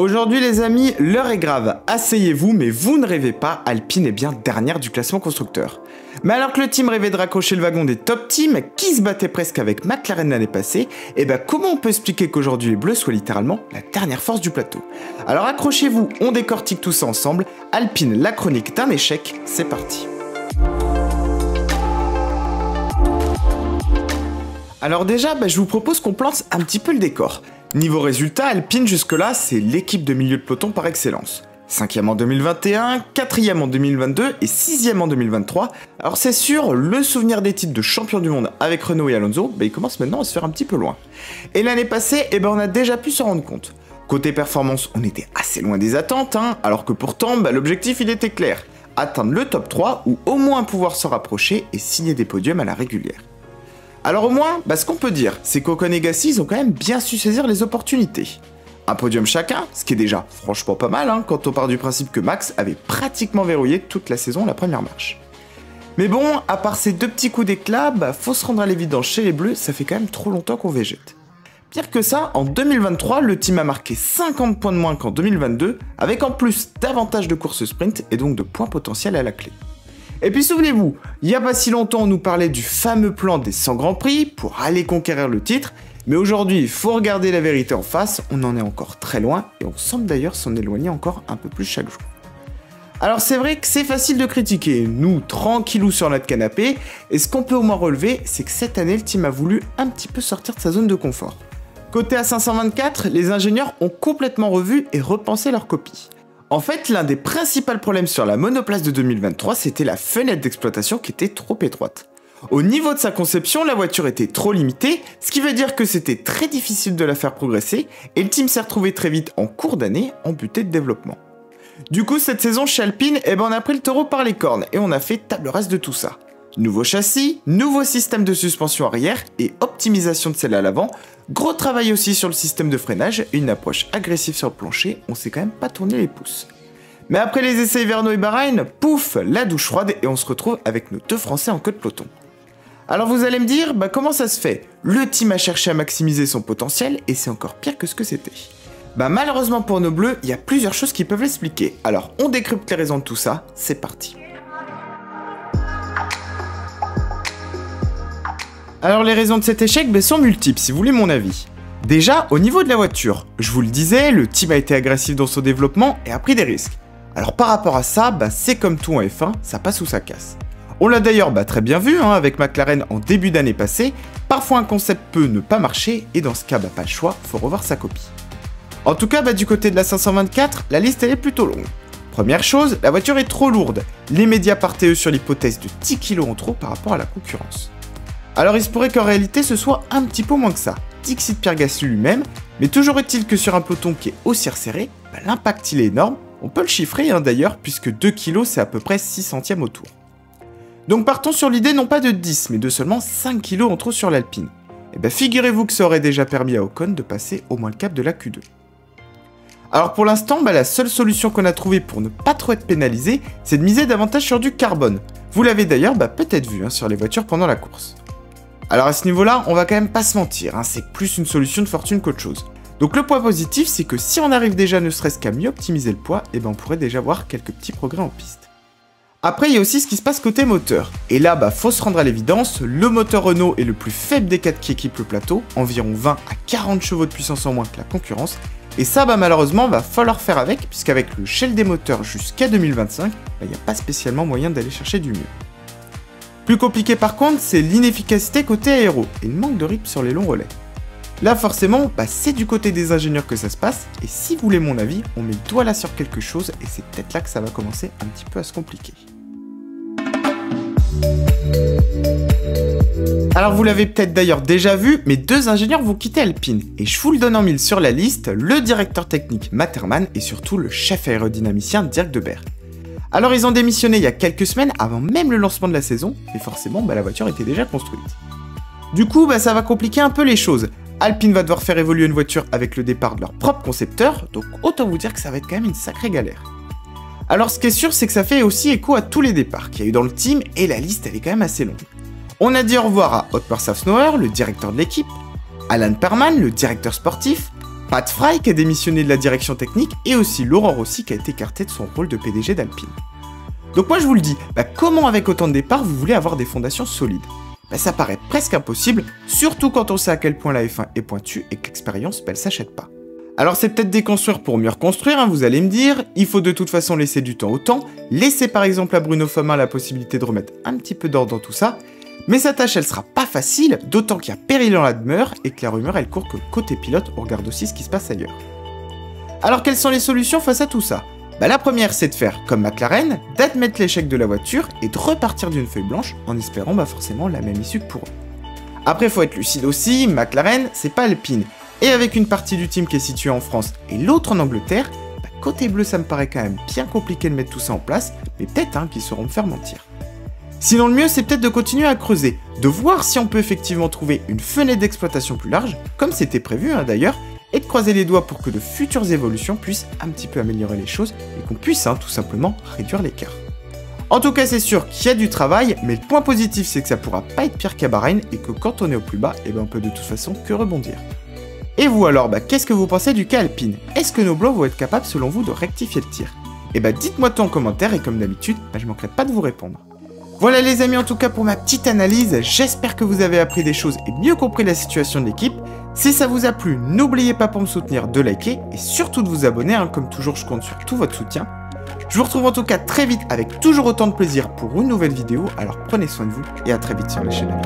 Aujourd'hui les amis, l'heure est grave, asseyez-vous, mais vous ne rêvez pas, Alpine est bien dernière du classement constructeur. Mais alors que le team rêvait de raccrocher le wagon des top teams, qui se battait presque avec McLaren l'année passée, et comment on peut expliquer qu'aujourd'hui les Bleus soient littéralement la dernière force du plateau? Alors accrochez-vous, on décortique tout ça ensemble, Alpine, la chronique d'un échec, c'est parti. Alors déjà, je vous propose qu'on plante un petit peu le décor. Niveau résultat, Alpine jusque-là, c'est l'équipe de milieu de peloton par excellence. 5e en 2021, 4e en 2022 et 6e en 2023. Alors c'est sûr, le souvenir des titres de champion du monde avec Renault et Alonso, il commence maintenant à se faire un petit peu loin. Et l'année passée, on a déjà pu s'en rendre compte. Côté performance, on était assez loin des attentes, alors que pourtant, l'objectif il était clair. Atteindre le top 3 ou au moins pouvoir se rapprocher et signer des podiums à la régulière. Alors au moins, ce qu'on peut dire, c'est qu'Ocon et Gasly, ils ont quand même bien su saisir les opportunités. Un podium chacun, ce qui est déjà franchement pas mal, quand on part du principe que Max avait pratiquement verrouillé toute la saison la première marche. Mais bon, à part ces deux petits coups d'éclat, faut se rendre à l'évidence chez les Bleus, ça fait quand même trop longtemps qu'on végète. Pire que ça, en 2023, le team a marqué 50 points de moins qu'en 2022, avec en plus davantage de courses sprint et donc de points potentiels à la clé. Et puis souvenez-vous, il n'y a pas si longtemps on nous parlait du fameux plan des 100 grands prix pour aller conquérir le titre, mais aujourd'hui il faut regarder la vérité en face, on en est encore très loin et on semble d'ailleurs s'en éloigner encore un peu plus chaque jour. Alors c'est vrai que c'est facile de critiquer, nous tranquillou sur notre canapé, et ce qu'on peut au moins relever, c'est que cette année le team a voulu un petit peu sortir de sa zone de confort. Côté A524, les ingénieurs ont complètement revu et repensé leur copie. En fait, l'un des principaux problèmes sur la monoplace de 2023, c'était la fenêtre d'exploitation qui était trop étroite. Au niveau de sa conception, la voiture était trop limitée, ce qui veut dire que c'était très difficile de la faire progresser, et le team s'est retrouvé très vite en cours d'année en butée de développement. Du coup, cette saison chez Alpine, on a pris le taureau par les cornes, et on a fait table rase de tout ça. Nouveau châssis, nouveau système de suspension arrière et optimisation de celle à l'avant, gros travail aussi sur le système de freinage et une approche agressive sur le plancher, on s'est quand même pas tourné les pouces. Mais après les essais hivernaux et Bahreïn, pouf, la douche froide et on se retrouve avec nos deux Français en queue de peloton. Alors vous allez me dire, comment ça se fait? Le team a cherché à maximiser son potentiel et c'est encore pire que ce que c'était. Malheureusement pour nos bleus, il y a plusieurs choses qui peuvent l'expliquer. Alors on décrypte les raisons de tout ça, c'est parti. Alors les raisons de cet échec sont multiples si vous voulez mon avis. Déjà, au niveau de la voiture, je vous le disais, le team a été agressif dans son développement et a pris des risques. Alors par rapport à ça, c'est comme tout en F1, ça passe ou ça casse. On l'a d'ailleurs très bien vu avec McLaren en début d'année passée, parfois un concept peut ne pas marcher et dans ce cas pas le choix, faut revoir sa copie. En tout cas du côté de la 524, la liste elle est plutôt longue. Première chose, la voiture est trop lourde, les médias partaient eux sur l'hypothèse de 10 kg en trop par rapport à la concurrence. Alors il se pourrait qu'en réalité ce soit un petit peu moins que ça, dixit Pierre Gasly lui-même, mais toujours est-il que sur un peloton qui est aussi resserré, l'impact il est énorme, on peut le chiffrer d'ailleurs puisque 2 kg c'est à peu près 6 centièmes au tour. Donc partons sur l'idée non pas de 10 mais de seulement 5 kg en trop sur l'Alpine. Et figurez-vous que ça aurait déjà permis à Ocon de passer au moins le cap de la Q2. Alors pour l'instant, la seule solution qu'on a trouvée pour ne pas trop être pénalisé, c'est de miser davantage sur du carbone. Vous l'avez d'ailleurs peut-être vu sur les voitures pendant la course. Alors à ce niveau-là, on va quand même pas se mentir, c'est plus une solution de fortune qu'autre chose. Donc le point positif, c'est que si on arrive déjà ne serait-ce qu'à mieux optimiser le poids, on pourrait déjà voir quelques petits progrès en piste. Après, il y a aussi ce qui se passe côté moteur. Et là, faut se rendre à l'évidence, le moteur Renault est le plus faible des 4 qui équipent le plateau, environ 20 à 40 chevaux de puissance en moins que la concurrence. Et ça, malheureusement, va falloir faire avec, puisqu'avec le shell des moteurs jusqu'à 2025, il n'y a pas spécialement moyen d'aller chercher du mieux. Plus compliqué par contre, c'est l'inefficacité côté aéro et le manque de rythme sur les longs relais. Là forcément, c'est du côté des ingénieurs que ça se passe, et si vous voulez mon avis, on met le doigt là sur quelque chose, et c'est peut-être là que ça va commencer un petit peu à se compliquer. Alors vous l'avez peut-être d'ailleurs déjà vu, mais deux ingénieurs vont quitter Alpine, et je vous le donne en mille sur la liste, le directeur technique Matt Herman et surtout le chef aérodynamicien Dirk De Beer. Alors ils ont démissionné il y a quelques semaines avant même le lancement de la saison, et forcément la voiture était déjà construite. Du coup ça va compliquer un peu les choses. Alpine va devoir faire évoluer une voiture avec le départ de leur propre concepteur, donc autant vous dire que ça va être quand même une sacrée galère. Alors ce qui est sûr c'est que ça fait aussi écho à tous les départs qu'il y a eu dans le team, et la liste elle est quand même assez longue. On a dit au revoir à Otmar Szafnauer, le directeur de l'équipe, Alan Perman, le directeur sportif, Pat Fry qui a démissionné de la direction technique et aussi Laurent Rossi qui a été écarté de son rôle de PDG d'Alpine. Donc moi je vous le dis, comment avec autant de départs vous voulez avoir des fondations solides? Ça paraît presque impossible, surtout quand on sait à quel point la F1 est pointue et que l'expérience elle s'achète pas. Alors c'est peut-être déconstruire pour mieux reconstruire, hein, vous allez me dire, il faut de toute façon laisser du temps au temps, laisser par exemple à Bruno Famin la possibilité de remettre un petit peu d'ordre dans tout ça, mais sa tâche elle sera pas facile, d'autant qu'il y a péril en la demeure et que la rumeur elle court que côté pilote on regarde aussi ce qui se passe ailleurs. Alors quelles sont les solutions face à tout ça? La première c'est de faire comme McLaren, d'admettre l'échec de la voiture et de repartir d'une feuille blanche en espérant forcément la même issue que pour eux. Après faut être lucide aussi, McLaren c'est pas Alpine, et avec une partie du team qui est située en France et l'autre en Angleterre, côté bleu ça me paraît quand même bien compliqué de mettre tout ça en place, mais peut-être qu'ils sauront me faire mentir. Sinon le mieux c'est peut-être de continuer à creuser, de voir si on peut effectivement trouver une fenêtre d'exploitation plus large, comme c'était prévu d'ailleurs, et de croiser les doigts pour que de futures évolutions puissent un petit peu améliorer les choses et qu'on puisse tout simplement réduire l'écart. En tout cas c'est sûr qu'il y a du travail, mais le point positif c'est que ça pourra pas être pire qu'à Bahreïn et que quand on est au plus bas, on peut de toute façon que rebondir. Et vous alors, qu'est-ce que vous pensez du cas Alpine? Est-ce que nos blogs vont être capables selon vous de rectifier le tir? Dites-moi tout en commentaire et comme d'habitude, je manquerai pas de vous répondre. Voilà les amis en tout cas pour ma petite analyse, j'espère que vous avez appris des choses et mieux compris la situation de l'équipe. Si ça vous a plu, n'oubliez pas pour me soutenir de liker et surtout de vous abonner, comme toujours je compte sur tout votre soutien. Je vous retrouve en tout cas très vite avec toujours autant de plaisir pour une nouvelle vidéo, alors prenez soin de vous et à très vite sur la chaîne.